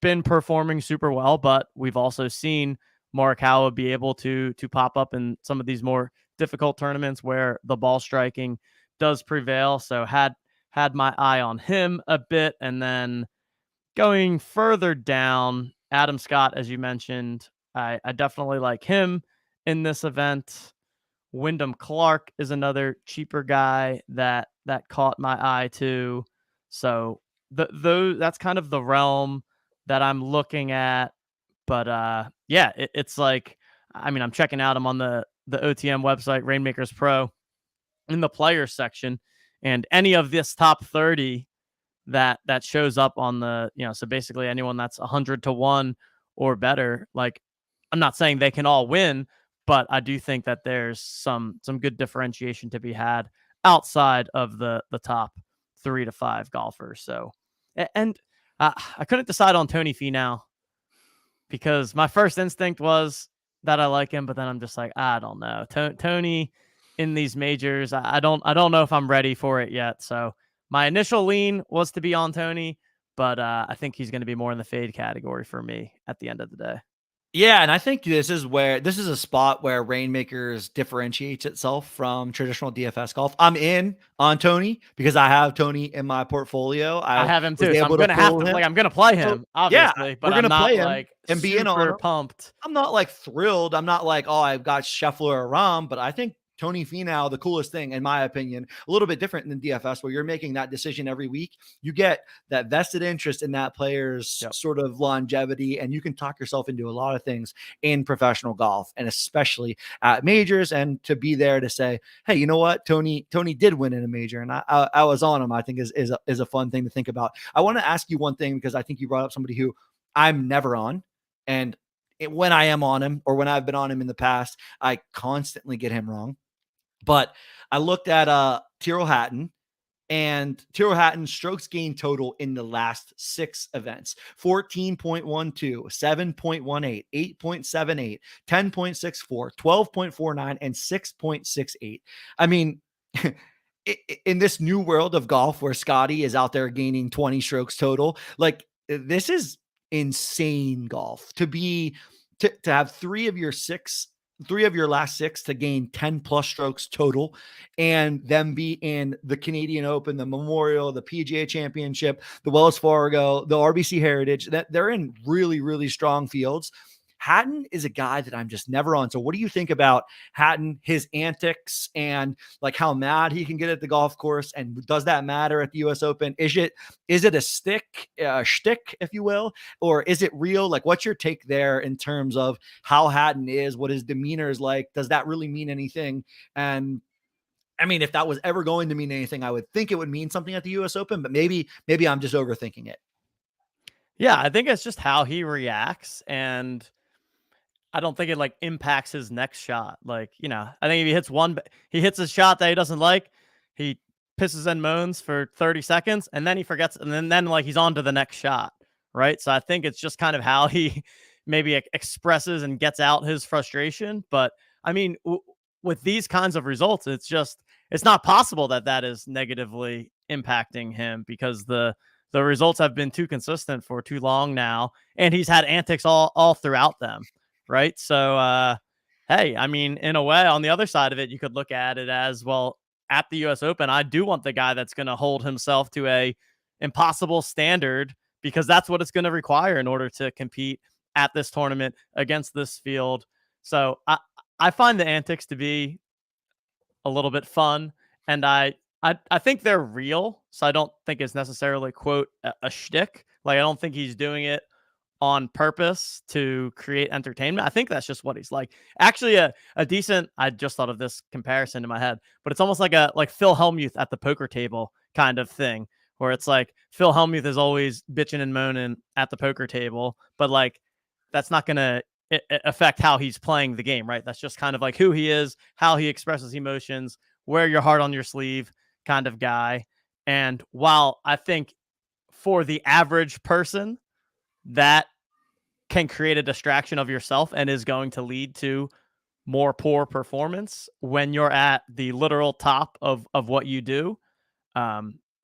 been performing super well, but we've also seen Morikawa be able to pop up in some of these more difficult tournaments where the ball striking does prevail. So had my eye on him a bit. And then going further down, Adam Scott, as you mentioned, I definitely like him in this event. Wyndham Clark is another cheaper guy that caught my eye too. So that's kind of the realm that I'm looking at. But yeah, it's like, I mean, I'm checking out him on the OTM website, Reignmakers Pro, in the players section, and any of this top 30 that shows up on the, so basically anyone that's 100-1 or better, like, I'm not saying they can all win, but I do think that there's some good differentiation to be had outside of the top 3 to 5 golfers. So, and I couldn't decide on Tony Finau because my first instinct was that I like him, but then I'm just like, I don't know. Tony in these majors, I don't know if I'm ready for it yet. So my initial lean was to be on Tony, but I think he's going to be more in the fade category for me at the end of the day. Yeah, and I think this is a spot where Reignmakers differentiates itself from traditional DFS golf. I'm in on Tony because I have Tony in my portfolio. I I have him was too, so I'm able to gonna have pull to him. I'm gonna play So him, yeah, obviously, but we're I'm gonna not play him like and be in on super him. pumped. I'm not like thrilled. I'm not like, oh, I've got Scheffler or Rahm, but I think Tony Finau, the coolest thing, in my opinion, a little bit different than DFS, where you're making that decision every week. You get that vested interest in that player's sort of longevity, and you can talk yourself into a lot of things in professional golf, and especially at majors. And to be there to say, hey, you know what, Tony did win in a major, and I was on him. I think is a fun thing to think about. I want to ask you one thing because I think you brought up somebody who I'm never on, and when I am on him or when I've been on him in the past, I constantly get him wrong. But I looked at Tyrrell Hatton, and Tyrrell Hatton's strokes gained total in the last 6 events: 14.12, 7.18, 8.78, 10.64, 12.49, and 6.68. I mean, in this new world of golf where Scotty is out there gaining 20 strokes total, like this is insane golf to have 3 of your last 6 to gain 10 plus strokes total, and them be in the Canadian Open, the Memorial, the PGA Championship, the Wells Fargo, the RBC Heritage, that they're in really, really strong fields. Hatton is a guy that I'm just never on. So what do you think about Hatton, his antics, and like how mad he can get at the golf course? And does that matter at the US Open? Is it a shtick, if you will, or is it real? Like, what's your take there in terms of how Hatton is, what his demeanor is like? Does that really mean anything? And I mean, if that was ever going to mean anything, I would think it would mean something at the US Open, but maybe I'm just overthinking it. Yeah, I think it's just how he reacts, and I don't think it like impacts his next shot. Like, I think if he hits a shot that he doesn't like, he pisses and moans for 30 seconds and then he forgets, and then like he's on to the next shot. Right. So I think it's just kind of how he maybe expresses and gets out his frustration. But I mean, with these kinds of results, it's not possible that is negatively impacting him because the results have been too consistent for too long now, and he's had antics all throughout them. Right. So, hey, I mean, in a way, on the other side of it, you could look at it as, well, at the US Open, I do want the guy that's going to hold himself to a impossible standard, because that's what it's going to require in order to compete at this tournament against this field. So I find the antics to be a little bit fun, and I think they're real. So I don't think it's necessarily, quote, a shtick. Like, I don't think he's doing it on purpose to create entertainment. I think that's just what he's like. Actually, a decent, I just thought of this comparison in my head, but it's almost like Phil Hellmuth at the poker table kind of thing, where it's like Phil Hellmuth is always bitching and moaning at the poker table, but like that's not going to affect how he's playing the game, right? That's just kind of like who he is, how he expresses emotions, wear your heart on your sleeve kind of guy. And while I think for the average person, that can create a distraction of yourself and is going to lead to more poor performance when you're at the literal top of what you do.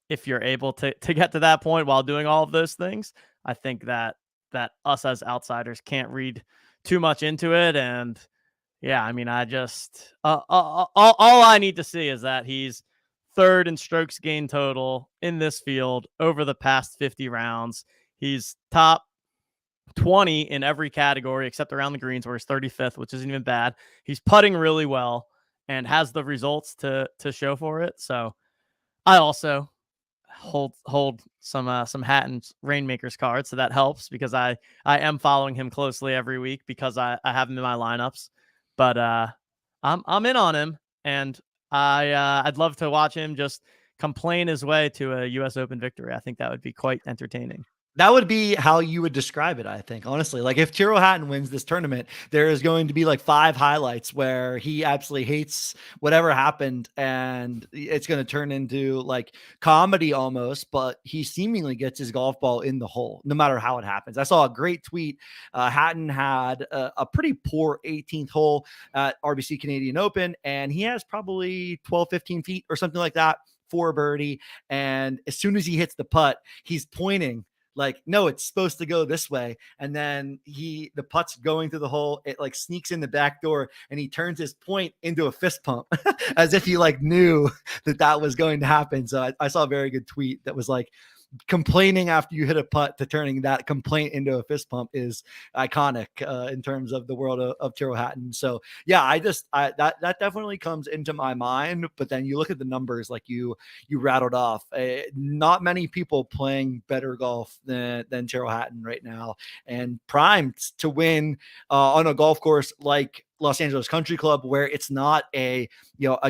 If you're able to get to that point while doing all of those things, I think that us as outsiders can't read too much into it. And yeah, I mean, I just all I need to see is that he's third in strokes gained total in this field over the past 50 rounds. He's top 20 in every category except around the greens, where he's 35th, which isn't even bad. He's putting really well and has the results to show for it. So I also hold some Hatton's Reignmakers cards, so that helps because I am following him closely every week because I have him in my lineups. But I'm in on him, and I'd love to watch him just complain his way to a US Open victory. I think that would be quite entertaining. That would be how you would describe it, I think, honestly. Like if Tyrrell Hatton wins this tournament, there is going to be like 5 highlights where he absolutely hates whatever happened, and it's going to turn into like comedy almost, but he seemingly gets his golf ball in the hole no matter how it happens. I saw a great tweet. Hatton had a pretty poor 18th hole at RBC Canadian Open, and he has probably 12, 15 feet or something like that for birdie. And as soon as he hits the putt, he's pointing like, no, it's supposed to go this way. And then the putt's going through the hole. It like sneaks in the back door, and he turns his point into a fist pump as if he like knew that was going to happen. So I saw a very good tweet that was like, complaining after you hit a putt to turning that complaint into a fist pump is iconic in terms of the world of Tyrrell Hatton. So yeah, that definitely comes into my mind. But then you look at the numbers like you rattled off. Not many people playing better golf than Tyrrell Hatton right now, and primed to win on a golf course like Los Angeles Country Club, where it's not a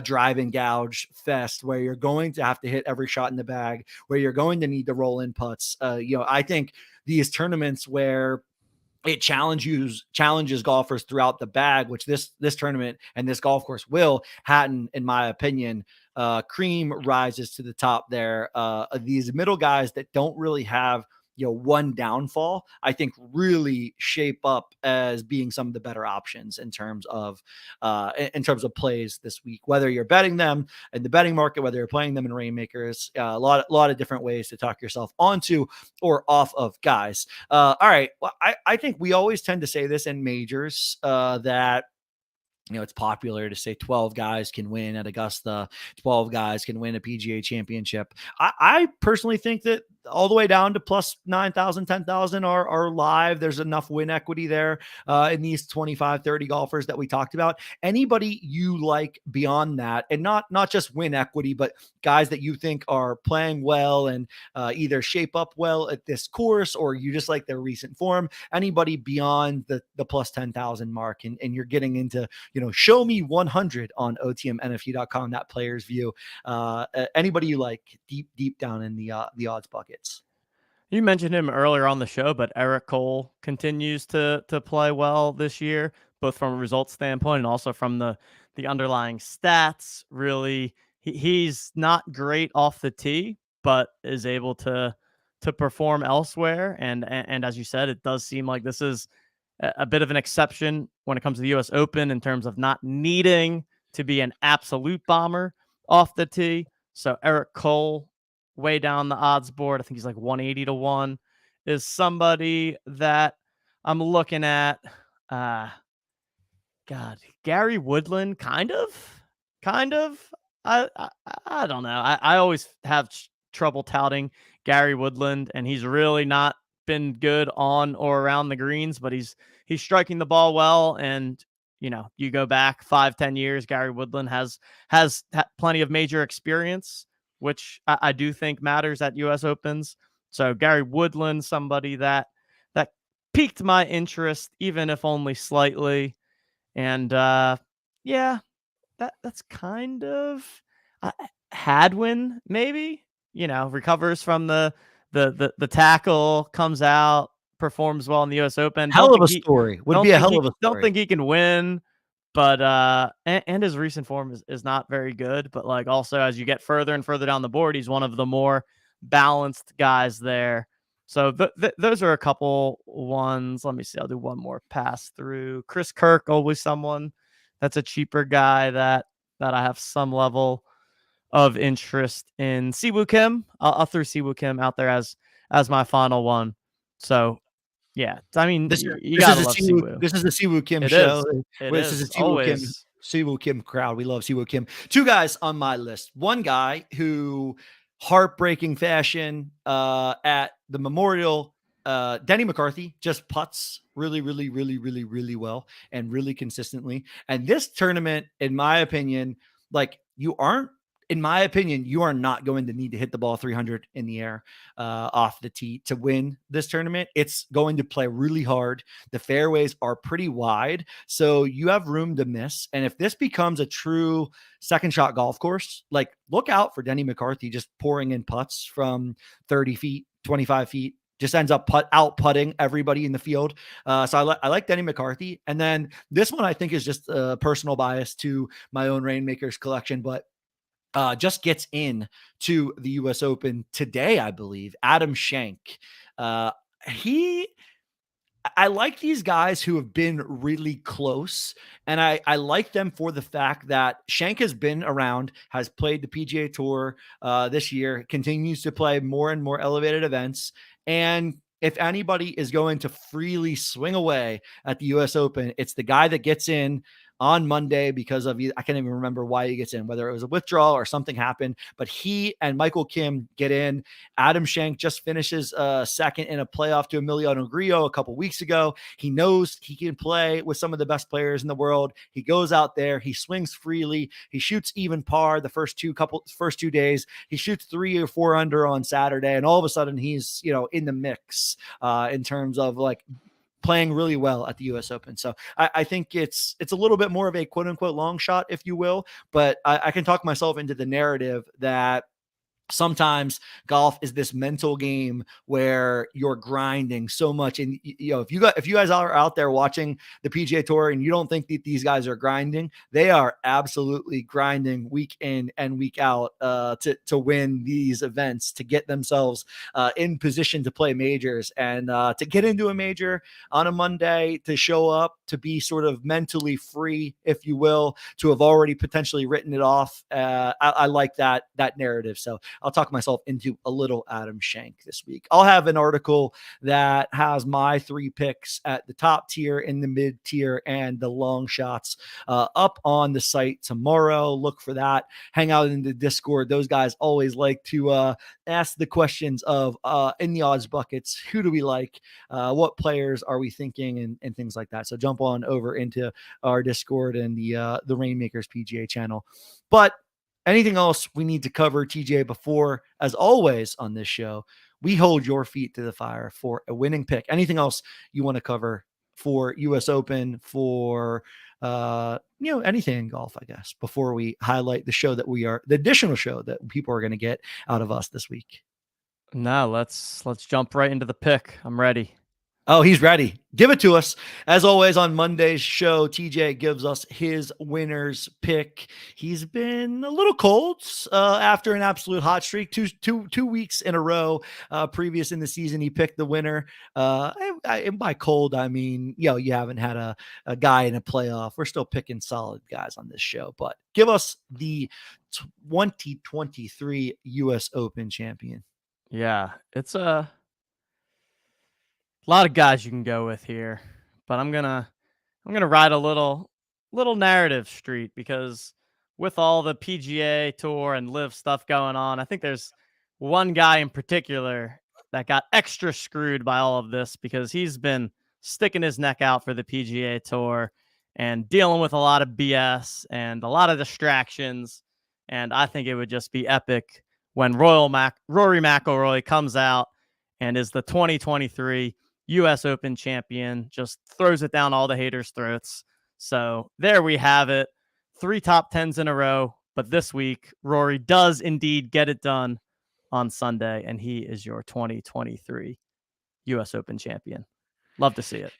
drive and gouge fest, where you're going to have to hit every shot in the bag, where you're going to need to roll in putts. I think these tournaments where it challenges golfers throughout the bag, which this tournament and this golf course will. Hatton, in my opinion, cream rises to the top there. These middle guys that don't really have one downfall, I think really shape up as being some of the better options in terms of plays this week, whether you're betting them in the betting market, whether you're playing them in Reignmakers, a lot of different ways to talk yourself onto or off of guys. All right. Well, I think we always tend to say this in majors, that it's popular to say 12 guys can win at Augusta, 12 guys can win a PGA championship. I personally think that all the way down to plus 9,000, 10,000 are live. There's enough win equity there in these 25, 30 golfers that we talked about. Anybody you like beyond that, and not just win equity, but guys that you think are playing well and either shape up well at this course, or you just like their recent form, anybody beyond the plus 10,000 mark, and you're getting into, show me 100 on otmnft.com, that player's view. Anybody you like deep down in the odds buckets. You mentioned him earlier on the show, but Eric Cole continues to play well this year, both from a results standpoint and also from the underlying stats. Really, he's not great off the tee, but is able to perform elsewhere. And as you said, it does seem like this is a bit of an exception when it comes to the U.S. Open in terms of not needing to be an absolute bomber off the tee. So Eric Cole, way down the odds board, I think he's like 180 to 1, is somebody that I'm looking at. Gary Woodland, kind of. I don't know. I always have trouble touting Gary Woodland, and he's really not been good on or around the greens, but he's striking the ball well. And you go back 5-10 years, Gary Woodland has plenty of major experience, which I do think matters at U.S. Opens. So Gary Woodland, somebody that piqued my interest, even if only slightly. And that's kind of Hadwin, maybe. Recovers from the tackle, comes out, performs well in the U.S. Open. Hell of a story. Would be a hell of a story. Don't think he can win, but and his recent form is not very good. But like also as you get further and further down the board, he's one of the more balanced guys there. So those are a couple ones. Let me see. I'll do one more pass through. Chris Kirk, always someone that's a cheaper guy that I have some level of interest in. Siwoo Kim, I'll throw Siwoo Kim out there as my final one. So yeah, I mean, you gotta love Siwoo. This is the Siwoo Kim show. This is a Siwoo Kim crowd. We love Siwoo Kim. 2 guys on my list. One guy who, heartbreaking fashion at the Memorial, Denny McCarthy just putts really, really, really, really, really well and really consistently. And this tournament, in my opinion, you are not going to need to hit the ball 300 in the air off the tee to win this tournament. It's going to play really hard. The fairways are pretty wide, so you have room to miss. And if this becomes a true second shot golf course, look out for Denny McCarthy just pouring in putts from 30 feet, 25 feet, just ends up out putting everybody in the field. So I like Denny McCarthy. And then this one I think is just a personal bias to my own Reignmakers collection, but just gets in to the U.S. Open today, I believe. Adam Schenk. I like these guys who have been really close, and I like them for the fact that Schenk has been around, has played the PGA Tour this year, continues to play more and more elevated events, and if anybody is going to freely swing away at the U.S. Open, it's the guy that gets in on Monday because of, I can't even remember why he gets in, whether it was a withdrawal or something happened, but he and Michael Kim get in. Adam Schenk just finishes second in a playoff to Emiliano Grillo a couple weeks ago. He knows he can play with some of the best players in the world. He goes out there, he swings freely, he shoots even par the first two days. He shoots 3 or 4 under on Saturday, and all of a sudden he's, in the mix in terms of like playing really well at the U.S. Open. So I think it's a little bit more of a quote unquote long shot, if you will, but I can talk myself into the narrative that sometimes golf is this mental game where you're grinding so much. And, if you guys are out there watching the PGA Tour and you don't think that these guys are grinding, they are absolutely grinding week in and week out to win these events, to get themselves in position to play majors, and to get into a major on a Monday, to show up, to be sort of mentally free, if you will, to have already potentially written it off. I like that narrative. So I'll talk myself into a little Adam Schenk this week. I'll have an article that has my 3 picks at the top tier, in the mid tier, and the long shots up on the site tomorrow. Look for that. Hang out in the Discord. Those guys always like to ask the questions of in the odds buckets, who do we like? What players are we thinking, and things like that. So jump on over into our Discord and the Reignmakers PGA channel. But anything else we need to cover, TJ, before, as always on this show, we hold your feet to the fire for a winning pick. Anything else you want to cover for US Open, for anything in golf, I guess, before we highlight the additional show that people are going to get out of us this week? No, let's jump right into the pick. I'm ready. Oh, he's ready. Give it to us. As always, on Monday's show, TJ gives us his winner's pick. He's been a little cold after an absolute hot streak, two weeks in a row. Previous in the season, he picked the winner. And by cold, I mean, you haven't had a guy in a playoff. We're still picking solid guys on this show. But give us the 2023 U.S. Open champion. Yeah, it's a lot of guys you can go with here, but I'm gonna ride a little narrative street, because with all the PGA Tour and LIV stuff going on, I think there's one guy in particular that got extra screwed by all of this, because he's been sticking his neck out for the PGA Tour and dealing with a lot of BS and a lot of distractions. And I think it would just be epic when Rory McIlroy comes out and is the 2023 U.S. Open champion, just throws it down all the haters' throats. So there we have it. 3 top 10s in a row. But this week, Rory does indeed get it done on Sunday, and he is your 2023 U.S. Open champion. Love to see it.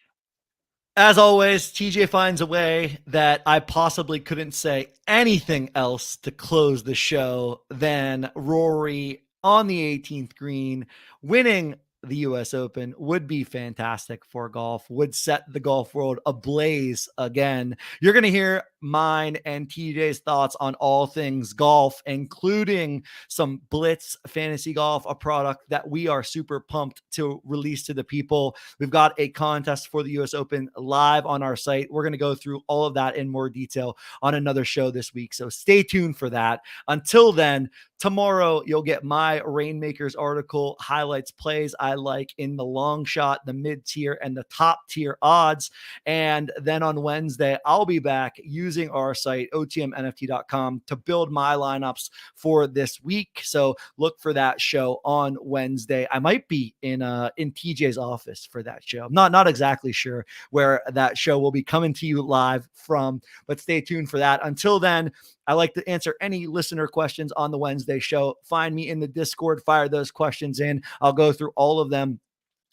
As always, TJ finds a way that I possibly couldn't say anything else to close the show than Rory on the 18th green, winning the U.S. Open. Would be fantastic for golf, would set the golf world ablaze again. You're going to hear mine and TJ's thoughts on all things golf, including some Blitz Fantasy Golf, a product that we are super pumped to release to the people. We've got a contest for the U.S. Open live on our site. We're going to go through all of that in more detail on another show this week, so stay tuned for that. Until then, tomorrow you'll get my Reignmakers article, highlights plays I like in the long shot, the mid tier, and the top tier odds. And then on Wednesday, I'll be back using our site, otmnft.com, to build my lineups for this week. So look for that show on Wednesday. I might be in TJ's office for that show. I'm not exactly sure where that show will be coming to you live from, but stay tuned for that. Until then, I like to answer any listener questions on the Wednesday show. Find me in the Discord, fire those questions in. I'll go through all of them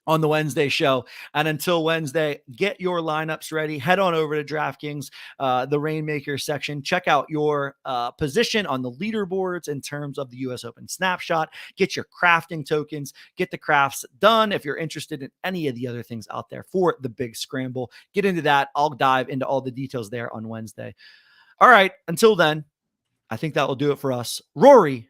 on the Wednesday show. And until Wednesday, get your lineups ready. Head on over to DraftKings, the Reignmakers section. Check out your position on the leaderboards in terms of the US Open snapshot. Get your crafting tokens. Get the crafts done. If you're interested in any of the other things out there for the big scramble, get into that. I'll dive into all the details there on Wednesday. All right. Until then, I think that will do it for us. Rory,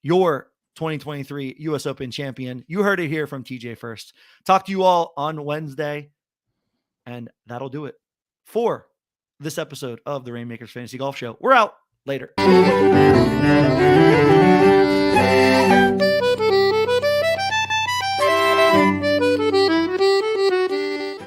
your 2023 US Open champion. You heard it here from TJ first. Talk to you all on Wednesday. And that'll do it for this episode of the Reignmakers Fantasy Golf Show. We're out. Later.